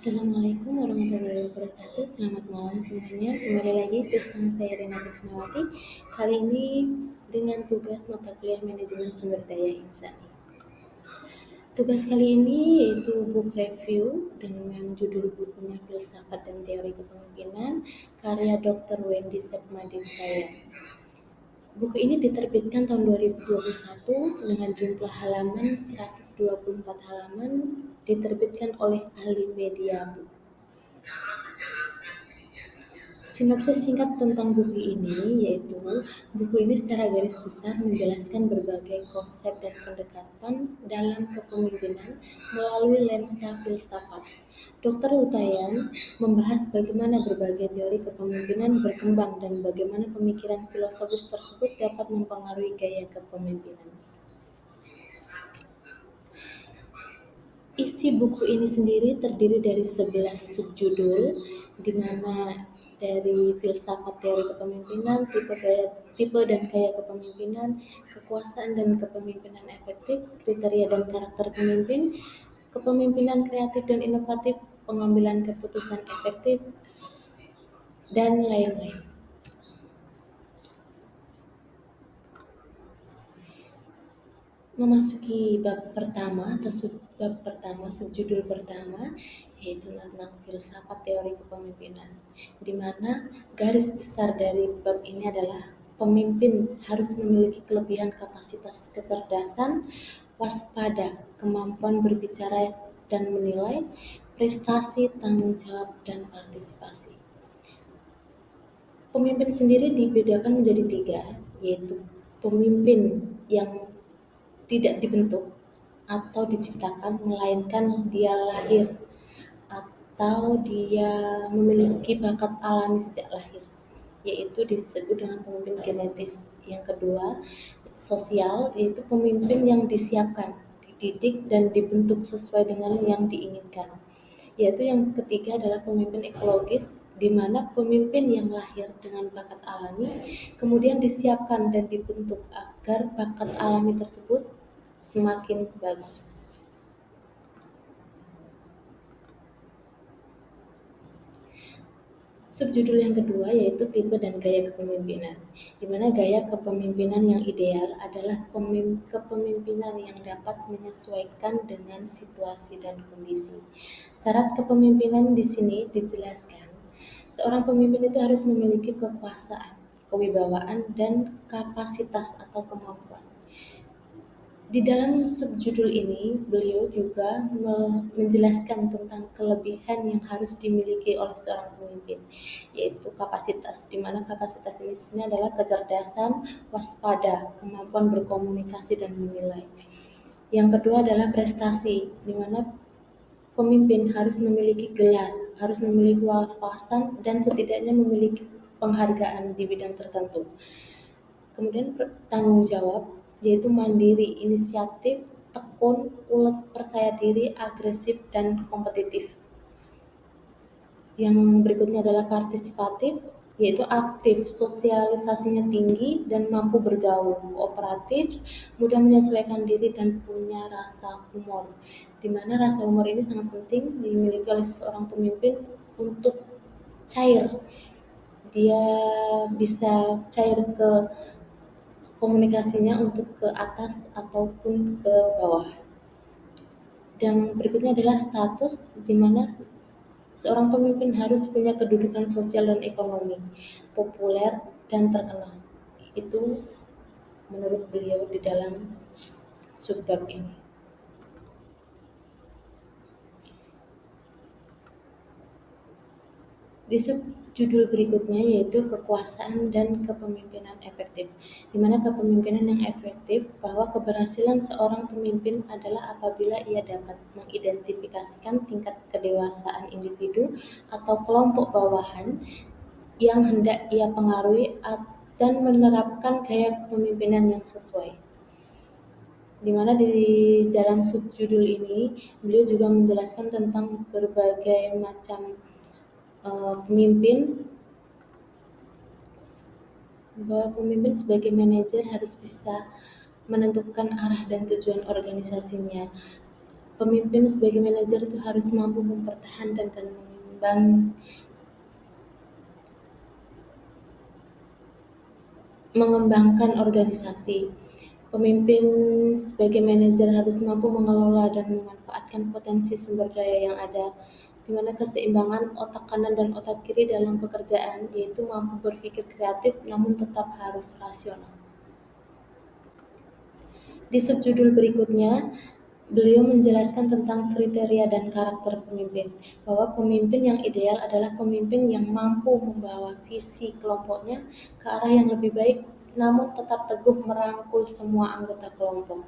Assalamualaikum warahmatullahi wabarakatuh. Selamat malam semuanya. Kembali lagi bersama saya Rina Krisnawati. Kali ini dengan tugas mata kuliah manajemen sumber daya insani. Tugas kali ini yaitu book review dengan judul bukunya Filsafat dan Teori Kepemimpinan karya Dr. Wendy Sepmadintaya. Buku ini diterbitkan tahun 2021 dengan jumlah halaman 124 halaman, diterbitkan oleh Ahli Media Book. Sinopsis singkat tentang buku ini yaitu buku ini secara garis besar menjelaskan berbagai konsep dan pendekatan dalam kepemimpinan melalui lensa filsafat. Dr. Utayan membahas bagaimana berbagai teori kepemimpinan berkembang dan bagaimana pemikiran filosofis tersebut dapat mempengaruhi gaya kepemimpinan. Isi buku ini sendiri terdiri dari 11 subjudul, di mana dari filsafat teori kepemimpinan, tipe dan gaya kepemimpinan, kekuasaan dan kepemimpinan efektif, kriteria dan karakter pemimpin, kepemimpinan kreatif dan inovatif, pengambilan keputusan efektif, dan lain-lain. Memasuki bab pertama atau subjudul pertama yaitu tentang filsafat teori kepemimpinan, di mana garis besar dari bab ini adalah pemimpin harus memiliki kelebihan kapasitas kecerdasan, waspada, kemampuan berbicara dan menilai, prestasi, tanggung jawab, dan partisipasi. Pemimpin sendiri dibedakan menjadi 3, yaitu pemimpin yang tidak dibentuk atau diciptakan, melainkan dia lahir atau dia memiliki bakat alami sejak lahir, yaitu disebut dengan pemimpin genetis. Yang kedua, sosial, yaitu pemimpin yang disiapkan, dididik, dan dibentuk sesuai dengan yang diinginkan. Yaitu yang ketiga adalah pemimpin ekologis, di mana pemimpin yang lahir dengan bakat alami, kemudian disiapkan dan dibentuk agar bakat alami tersebut semakin bagus. Subjudul yang kedua yaitu tipe dan gaya kepemimpinan, di mana gaya kepemimpinan yang ideal adalah kepemimpinan yang dapat menyesuaikan dengan situasi dan kondisi. Syarat kepemimpinan di sini dijelaskan, seorang pemimpin itu harus memiliki kekuasaan, kewibawaan, dan kapasitas atau kemampuan. Di dalam subjudul ini, beliau juga menjelaskan tentang kelebihan yang harus dimiliki oleh seorang pemimpin, yaitu kapasitas, di mana kapasitas ini di sini adalah kecerdasan, waspada, kemampuan berkomunikasi dan menilai. Yang kedua adalah prestasi, di mana pemimpin harus memiliki gelar, harus memiliki wawasan, dan setidaknya memiliki penghargaan di bidang tertentu. Kemudian tanggung jawab, yaitu mandiri, inisiatif, tekun, ulet, percaya diri, agresif, dan kompetitif. Yang berikutnya adalah partisipatif, yaitu aktif, sosialisasinya tinggi, dan mampu bergaul, kooperatif, mudah menyesuaikan diri, dan punya rasa humor. Di mana rasa humor ini sangat penting dimiliki oleh seorang pemimpin untuk cair. Dia bisa cair ke komunikasinya untuk ke atas ataupun ke bawah. Dan berikutnya adalah status, di mana seorang pemimpin harus punya kedudukan sosial dan ekonomi, populer dan terkenal. Itu menurut beliau di dalam subbab ini. Di subjudul berikutnya yaitu kekuasaan dan kepemimpinan efektif, di mana kepemimpinan yang efektif bahwa keberhasilan seorang pemimpin adalah apabila ia dapat mengidentifikasikan tingkat kedewasaan individu atau kelompok bawahan yang hendak ia pengaruhi dan menerapkan gaya kepemimpinan yang sesuai. Di mana di dalam subjudul ini beliau juga menjelaskan tentang berbagai macam pemimpin, bahwa pemimpin sebagai manajer harus bisa menentukan arah dan tujuan organisasinya, Pemimpin sebagai manajer itu harus mampu mempertahankan dan mengembangkan organisasi. Pemimpin sebagai manajer harus mampu mengelola dan memanfaatkan potensi sumber daya yang ada, di mana keseimbangan otak kanan dan otak kiri dalam pekerjaan, yaitu mampu berpikir kreatif namun tetap harus rasional. Di subjudul berikutnya, beliau menjelaskan tentang kriteria dan karakter pemimpin, bahwa pemimpin yang ideal adalah pemimpin yang mampu membawa visi kelompoknya ke arah yang lebih baik, namun tetap teguh merangkul semua anggota kelompok.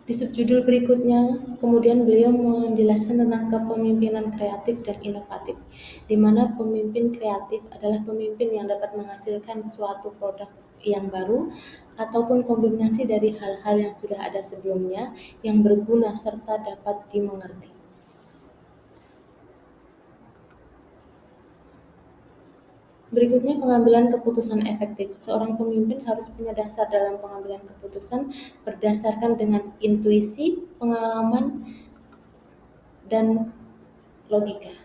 Di subjudul berikutnya, kemudian beliau menjelaskan tentang kepemimpinan kreatif dan inovatif, di mana pemimpin kreatif adalah pemimpin yang dapat menghasilkan suatu produk yang baru ataupun kombinasi dari hal-hal yang sudah ada sebelumnya yang berguna serta dapat dimengerti. Berikutnya, pengambilan keputusan efektif. Seorang pemimpin harus punya dasar dalam pengambilan keputusan berdasarkan dengan intuisi, pengalaman, dan logika.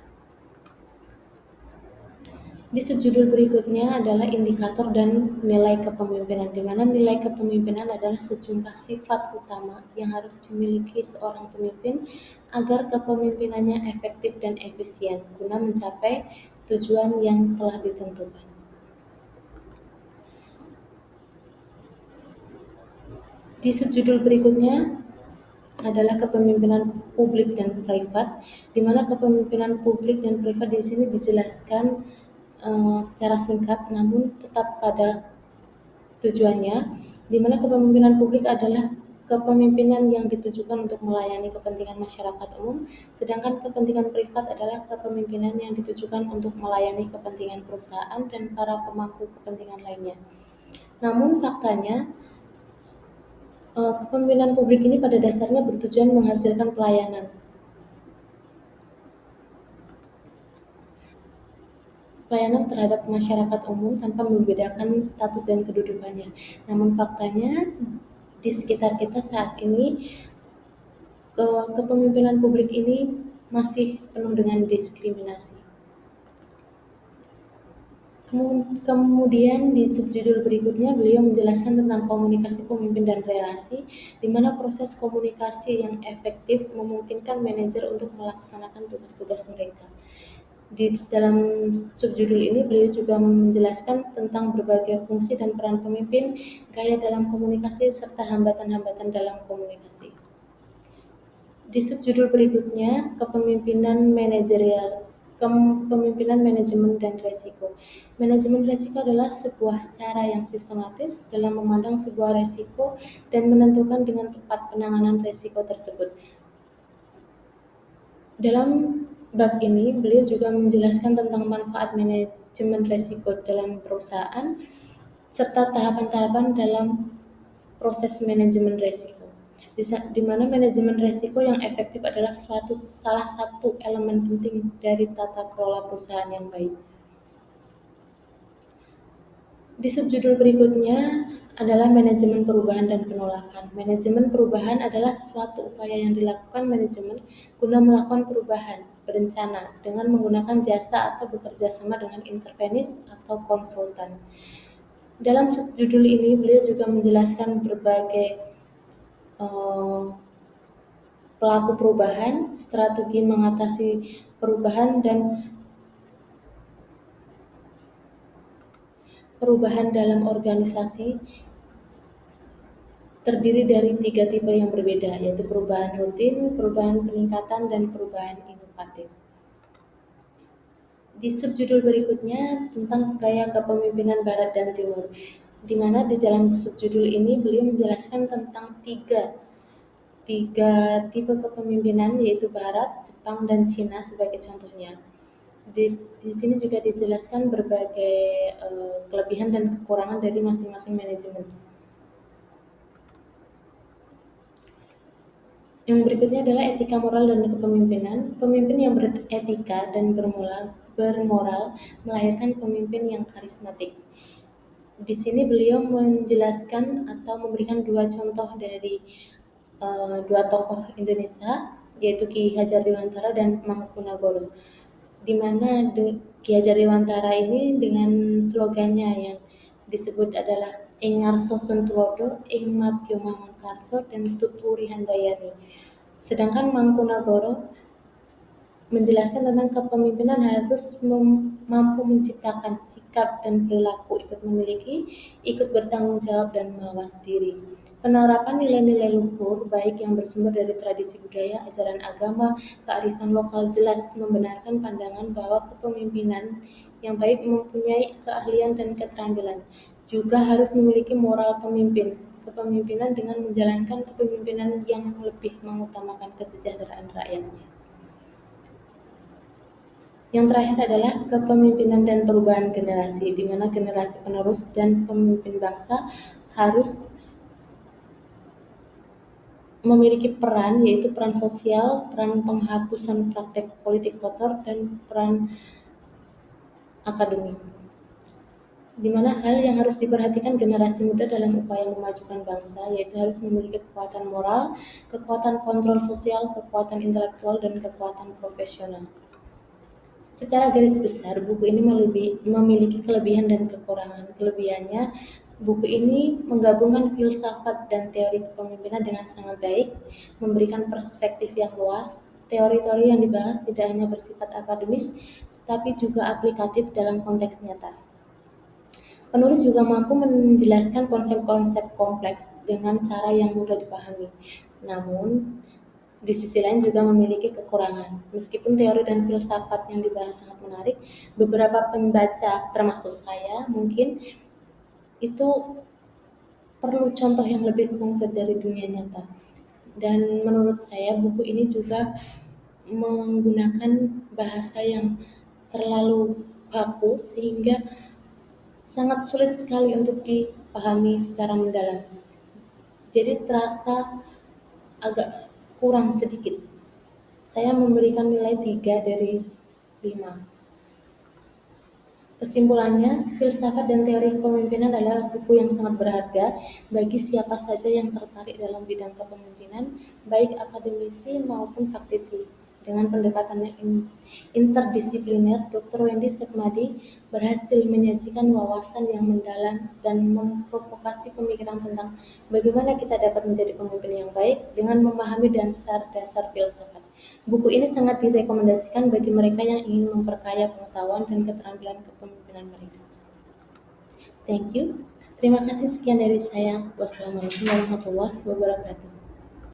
Di subjudul berikutnya adalah indikator dan nilai kepemimpinan, di mana nilai kepemimpinan adalah sejumlah sifat utama yang harus dimiliki seorang pemimpin agar kepemimpinannya efektif dan efisien guna mencapai tujuan yang telah ditentukan. Di subjudul berikutnya adalah kepemimpinan publik dan privat, di mana kepemimpinan publik dan privat di sini dijelaskan secara singkat namun tetap pada tujuannya, di mana kepemimpinan publik adalah kepemimpinan yang ditujukan untuk melayani kepentingan masyarakat umum, sedangkan kepentingan privat adalah kepemimpinan yang ditujukan untuk melayani kepentingan perusahaan dan para pemangku kepentingan lainnya. Namun faktanya, kepemimpinan publik ini pada dasarnya bertujuan menghasilkan pelayanan terhadap masyarakat umum tanpa membedakan status dan kedudukannya. Namun faktanya di sekitar kita saat ini kepemimpinan publik ini masih penuh dengan diskriminasi. Kemudian di subjudul berikutnya beliau menjelaskan tentang komunikasi pemimpin dan relasi, di mana proses komunikasi yang efektif memungkinkan manajer untuk melaksanakan tugas-tugas mereka. Di dalam subjudul ini beliau juga menjelaskan tentang berbagai fungsi dan peran pemimpin, gaya dalam komunikasi, serta hambatan-hambatan dalam komunikasi. Di subjudul berikutnya, kepemimpinan manajerial, kepemimpinan manajemen dan resiko. Manajemen resiko adalah sebuah cara yang sistematis dalam memandang sebuah resiko dan menentukan dengan tepat penanganan resiko tersebut. Dalam bab ini, beliau juga menjelaskan tentang manfaat manajemen resiko dalam perusahaan, serta tahapan-tahapan dalam proses manajemen resiko, di mana manajemen resiko yang efektif adalah salah satu elemen penting dari tata kelola perusahaan yang baik. Di subjudul berikutnya adalah manajemen perubahan dan penolakan. Manajemen perubahan adalah suatu upaya yang dilakukan manajemen guna melakukan perubahan berencana dengan menggunakan jasa atau bekerja sama dengan intervenis atau konsultan. Dalam subjudul ini beliau juga menjelaskan berbagai pelaku perubahan, strategi mengatasi perubahan, dan perubahan dalam organisasi terdiri dari 3 tipe yang berbeda, yaitu perubahan rutin, perubahan peningkatan, dan perubahan inovatif. Di subjudul berikutnya tentang gaya kepemimpinan Barat dan Timur, di mana di dalam subjudul ini beliau menjelaskan tentang tiga tipe kepemimpinan, yaitu Barat, Jepang, dan Cina sebagai contohnya. Di sini juga dijelaskan berbagai kelebihan dan kekurangan dari masing-masing manajemen. Yang berikutnya adalah etika moral dan kepemimpinan. Pemimpin yang beretika dan bermoral melahirkan pemimpin yang karismatik. Di sini beliau menjelaskan atau memberikan dua contoh dari dua tokoh Indonesia, yaitu Ki Hajar Dewantara dan Mangkunagoro, di mana Ki Hajar Dewantara ini dengan slogannya yang disebut adalah Ing Ngarso Suntulodo, Ing Madya Mahangkarso, dan Tutwuri Handayani. Sedangkan Mangkunagoro menjelaskan tentang kepemimpinan harus mampu menciptakan sikap dan perilaku, ikut memiliki, ikut bertanggung jawab, dan mawas diri. Penerapan nilai-nilai luhur, baik yang bersumber dari tradisi budaya, ajaran agama, kearifan lokal jelas membenarkan pandangan bahwa kepemimpinan yang baik mempunyai keahlian dan keterampilan. Juga harus memiliki moral pemimpin, kepemimpinan dengan menjalankan kepemimpinan yang lebih mengutamakan kesejahteraan rakyatnya. Yang terakhir adalah kepemimpinan dan perubahan generasi, di mana generasi penerus dan pemimpin bangsa harus memiliki peran, yaitu peran sosial, peran penghapusan praktek politik kotor, dan peran akademik. Di mana hal yang harus diperhatikan generasi muda dalam upaya memajukan bangsa, yaitu harus memiliki kekuatan moral, kekuatan kontrol sosial, kekuatan intelektual, dan kekuatan profesional. Secara garis besar, buku ini memiliki kelebihan dan kekurangan. Kelebihannya, buku ini menggabungkan filsafat dan teori kepemimpinan dengan sangat baik, memberikan perspektif yang luas. Teori-teori yang dibahas tidak hanya bersifat akademis, tetapi juga aplikatif dalam konteks nyata. Penulis juga mampu menjelaskan konsep-konsep kompleks dengan cara yang mudah dipahami. Namun, di sisi lain juga memiliki kekurangan. Meskipun teori dan filsafat yang dibahas sangat menarik, beberapa pembaca, termasuk saya, mungkin itu perlu contoh yang lebih konkret dari dunia nyata. Dan menurut saya buku ini juga menggunakan bahasa yang terlalu baku sehingga sangat sulit sekali untuk dipahami secara mendalam. Jadi terasa agak kurang sedikit. Saya memberikan nilai 3 dari 5. Kesimpulannya, filsafat dan teori kepemimpinan adalah buku yang sangat berharga bagi siapa saja yang tertarik dalam bidang kepemimpinan, baik akademisi maupun praktisi. Dengan pendekatan interdisipliner, Dr. Wendy Setmadi berhasil menyajikan wawasan yang mendalam dan memprovokasi pemikiran tentang bagaimana kita dapat menjadi pemimpin yang baik dengan memahami dasar-dasar filsafat. Buku ini sangat direkomendasikan bagi mereka yang ingin memperkaya pengetahuan dan keterampilan kepemimpinan mereka. Thank you. Terima kasih, sekian dari saya. Wassalamualaikum warahmatullahi wabarakatuh.